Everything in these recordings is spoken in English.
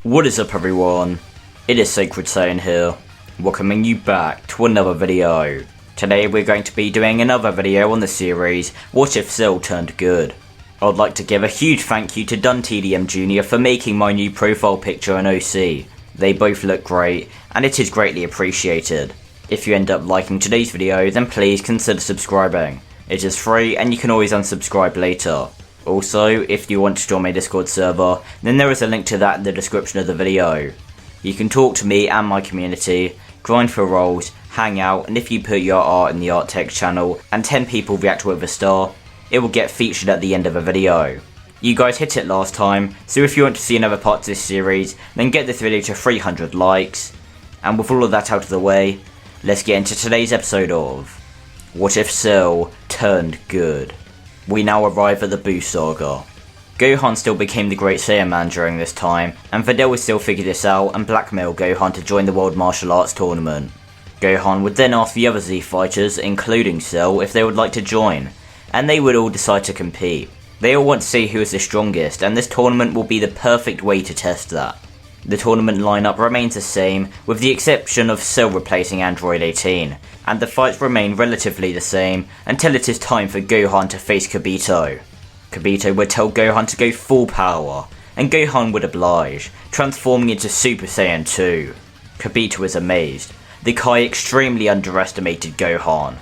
What is up everyone, it is Sacred Saiyan here, welcoming you back to another video. Today we're going to be doing another video on the series, What If Cell Turned Good. I'd like to give a huge thank you to DUNTDMJR for making my new profile picture and OC. They both look great, and it is greatly appreciated. If you end up liking today's video, then please consider subscribing. It is free and you can always unsubscribe later. Also, if you want to join my Discord server, then there is a link to that in the description of the video. You can talk to me and my community, grind for roles, hang out, and if you put your art in the art text channel and 10 people react with a star, it will get featured at the end of a video. You guys hit it last time, so if you want to see another part to this series, then get this video to 300 likes. And with all of that out of the way, let's get into today's episode of What If Cell Turned Good. We now arrive at the Buu Saga. Gohan still became the Great Saiyan Man during this time, and Videl would still figure this out and blackmail Gohan to join the World Martial Arts Tournament. Gohan would then ask the other Z fighters, including Cell, if they would like to join, and they would all decide to compete. They all want to see who is the strongest, and this tournament will be the perfect way to test that. The tournament lineup remains the same, with the exception of Cell replacing Android 18, and the fights remain relatively the same until it is time for Gohan to face Kabuto. Kabuto would tell Gohan to go full power, and Gohan would oblige, transforming into Super Saiyan 2. Kabuto is amazed. The Kai extremely underestimated Gohan.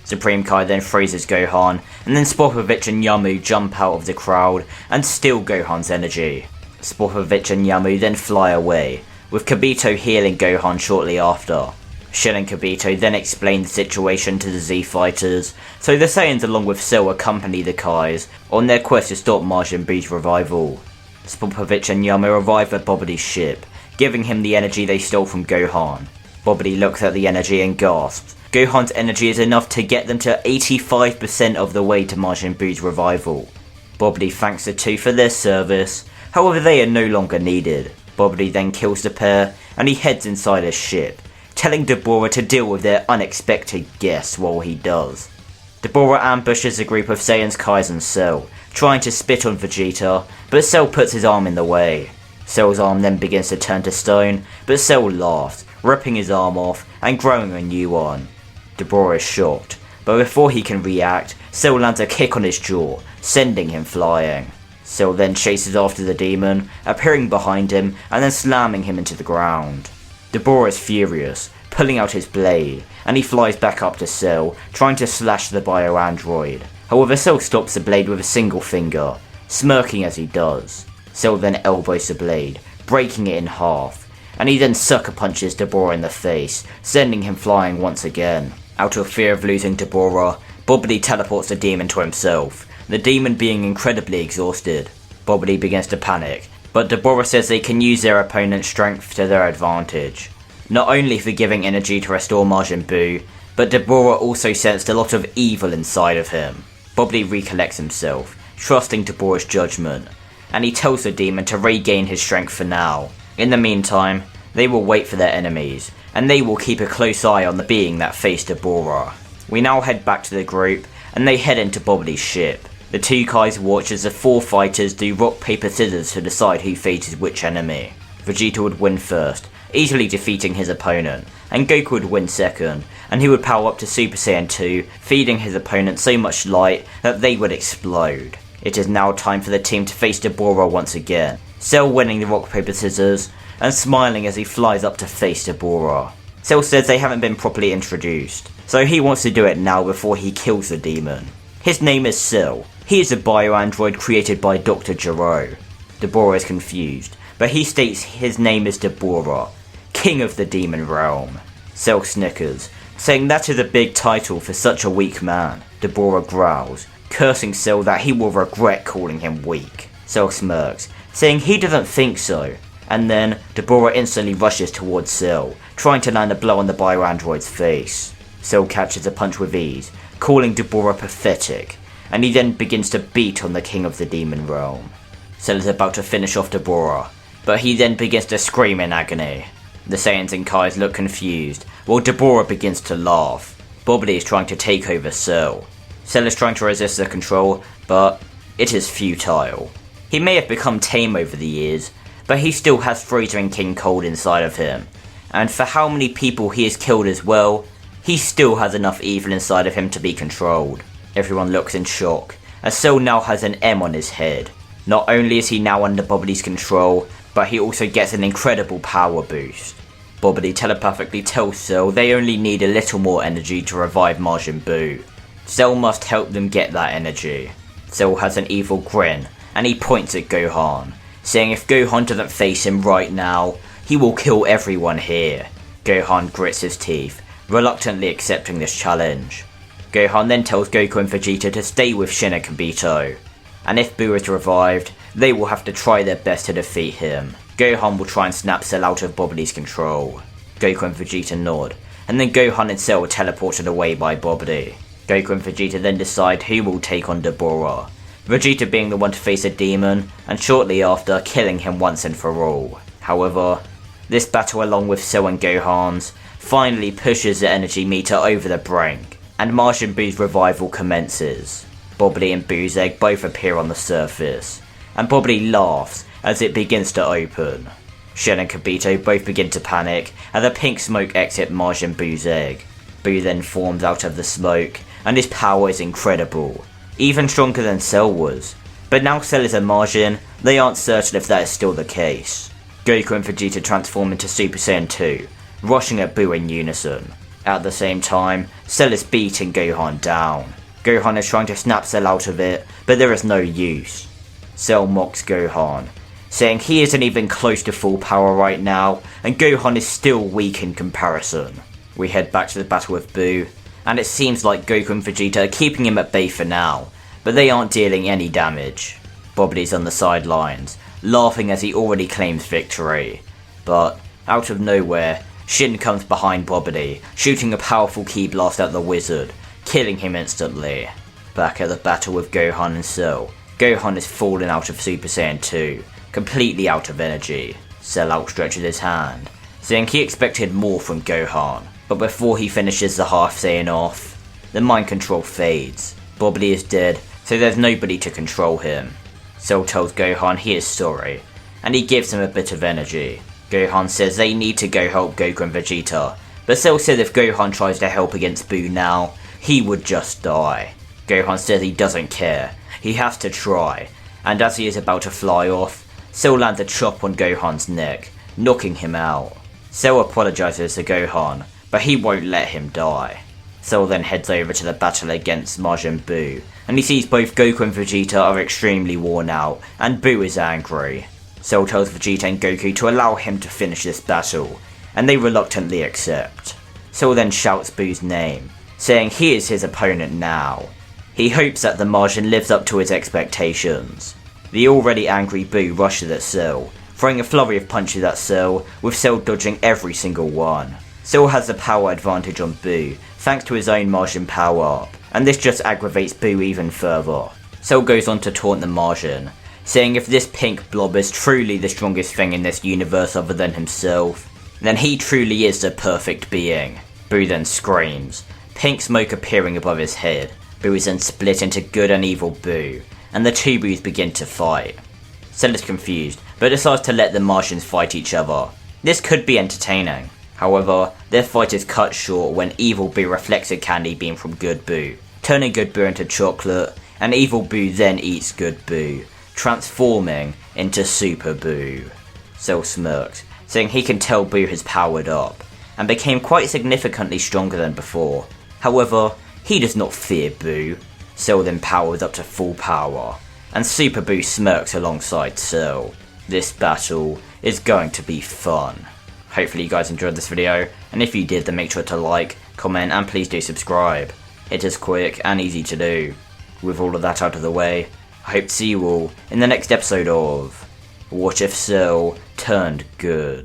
Supreme Kai then freezes Gohan, and then Spopovich and Yamu jump out of the crowd and steal Gohan's energy. Spopovich and Yamu then fly away, with Kabuto healing Gohan shortly after. Shin and Kabuto then explain the situation to the Z fighters, so the Saiyans along with Cell accompany the Kais on their quest to stop Majin Buu's revival. Spopovich and Yamu arrive at Bobity's ship, giving him the energy they stole from Gohan. Bobity looks at the energy and gasps. Gohan's energy is enough to get them to 85% of the way to Majin Buu's revival. Bobity thanks the two for their service, however they are no longer needed. Bobity then kills the pair, and he heads inside his ship, telling Deborah to deal with their unexpected guests while he does. Deborah ambushes a group of Saiyans, Kais and Cell, trying to spit on Vegeta, but Cell puts his arm in the way. Cell's arm then begins to turn to stone, but Cell laughs, ripping his arm off and growing a new one. Deborah is shocked, but before he can react, Cell lands a kick on his jaw, sending him flying. Cell then chases after the demon, appearing behind him and then slamming him into the ground. Deborah is furious, pulling out his blade, and he flies back up to Cell, trying to slash the bio-android. However, Cell stops the blade with a single finger, smirking as he does. Cell then elbows the blade, breaking it in half, and he then sucker punches Deborah in the face, sending him flying once again. Out of fear of losing Deborah, Bobity teleports the demon to himself, the demon being incredibly exhausted. Bobity begins to panic, but Deborah says they can use their opponent's strength to their advantage. Not only for giving energy to restore Majin Buu, but Deborah also sensed a lot of evil inside of him. Bobity recollects himself, trusting Deborah's judgment, and he tells the demon to regain his strength for now. In the meantime, they will wait for their enemies, and they will keep a close eye on the being that faced Deborah. We now head back to the group, and they head into Bobity's ship. The two Kais watch as the four fighters do rock paper scissors to decide who faces which enemy. Vegeta would win first, easily defeating his opponent, and Goku would win second, and he would power up to Super Saiyan 2, feeding his opponent so much light that they would explode. It is now time for the team to face Deborah once again, Cell winning the rock paper scissors, and smiling as he flies up to face Deborah. Cell says they haven't been properly introduced, so he wants to do it now before he kills the demon. His name is Cell. He is a bio-android created by Dr. Gero. Deborah is confused, but he states his name is Deborah, King of the Demon Realm. Cell snickers, saying that is a big title for such a weak man. Deborah growls, cursing Cell that he will regret calling him weak. Cell smirks, saying he doesn't think so, and then Deborah instantly rushes towards Cell, trying to land a blow on the bio-android's face. Cell catches a punch with ease, calling Deborah pathetic, and he then begins to beat on the King of the Demon Realm. Cell is about to finish off Deborah, but he then begins to scream in agony. The Saiyans and Kais look confused, while Deborah begins to laugh. Bobity is trying to take over Cell. Cell is trying to resist the control, but it is futile. He may have become tame over the years, but but he still has Freezer and King Cold inside of him. And for how many people he has killed as well, he still has enough evil inside of him to be controlled. Everyone looks in shock, as Cell now has an M on his head. Not only is he now under Bobbly's control, but he also gets an incredible power boost. Bobbly telepathically tells Cell they only need a little more energy to revive Majin Buu. Cell must help them get that energy. Cell has an evil grin, and he points at Gohan, saying if Gohan doesn't face him right now, he will kill everyone here. Gohan grits his teeth, reluctantly accepting this challenge. Gohan then tells Goku and Vegeta to stay with Shin and Kibito, and if Buu is revived, they will have to try their best to defeat him. Gohan will try and snap Cell out of Bobbly's control. Goku and Vegeta nod, and then Gohan and Cell are teleported away by Bobbly. Goku and Vegeta then decide who will take on Deborah, Vegeta being the one to face a demon, and shortly after killing him once and for all. However, this battle along with Cell and Gohan's finally pushes the energy meter over the brink, and Majin Buu's revival commences. Bobbly and Buu's egg both appear on the surface, and Bobbly laughs as it begins to open. Shin and Kibito both begin to panic as the pink smoke exits Majin Buu's egg. Buu then forms out of the smoke, and his power is incredible, even stronger than Cell was. But now Cell is a Majin, they aren't certain if that is still the case. Goku and Vegeta transform into Super Saiyan 2, rushing at Buu in unison. At the same time, Cell is beating Gohan down. Gohan is trying to snap Cell out of it, but there is no use. Cell mocks Gohan, saying he isn't even close to full power right now, and Gohan is still weak in comparison. We head back to the battle with Buu, and it seems like Goku and Vegeta are keeping him at bay for now, but they aren't dealing any damage. Bobbly's on the sidelines, laughing as he already claims victory. But, out of nowhere, Shin comes behind Bobbly, shooting a powerful ki blast at the wizard, killing him instantly. Back at the battle with Gohan and Cell, Gohan is fallen out of Super Saiyan 2, completely out of energy. Cell outstretches his hand, saying he expected more from Gohan, but before he finishes the half Saiyan off, the mind control fades. Bobbly is dead, so there's nobody to control him. Cell tells Gohan he is sorry, and he gives him a bit of energy. Gohan says they need to go help Goku and Vegeta, but Cell says if Gohan tries to help against Buu now, he would just die. Gohan says he doesn't care, he has to try, and as he is about to fly off, Cell lands a chop on Gohan's neck, knocking him out. Cell apologizes to Gohan, but he won't let him die. Cell then heads over to the battle against Majin Buu, and he sees both Goku and Vegeta are extremely worn out, and Buu is angry. Cell tells Vegeta and Goku to allow him to finish this battle, and they reluctantly accept. Cell then shouts Buu's name, saying he is his opponent now. He hopes that the Majin lives up to his expectations. The already angry Buu rushes at Cell, throwing a flurry of punches at Cell, with Cell dodging every single one. Cell has the power advantage on Buu, thanks to his own Majin power-up, and this just aggravates Buu even further. Cell goes on to taunt the Majin, saying if this pink blob is truly the strongest thing in this universe other than himself, then he truly is the perfect being. Buu then screams, pink smoke appearing above his head. Buu is then split into good and evil Buu, and the two Buus begin to fight. Cell is confused, but decides to let the Majins fight each other. This could be entertaining. However, their fight is cut short when evil Buu reflects a candy beam from good Buu, turning good Buu into chocolate, and evil Buu then eats good Buu, transforming into Super Buu. Cell smirks, saying he can tell Buu has powered up, and became quite significantly stronger than before. However, he does not fear Buu. Cell then powers up to full power, and Super Buu smirks alongside Cell. This battle is going to be fun. Hopefully you guys enjoyed this video, and if you did then make sure to like, comment and please do subscribe. It is quick and easy to do. With all of that out of the way, I hope to see you all in the next episode of What If Cell Turned Good.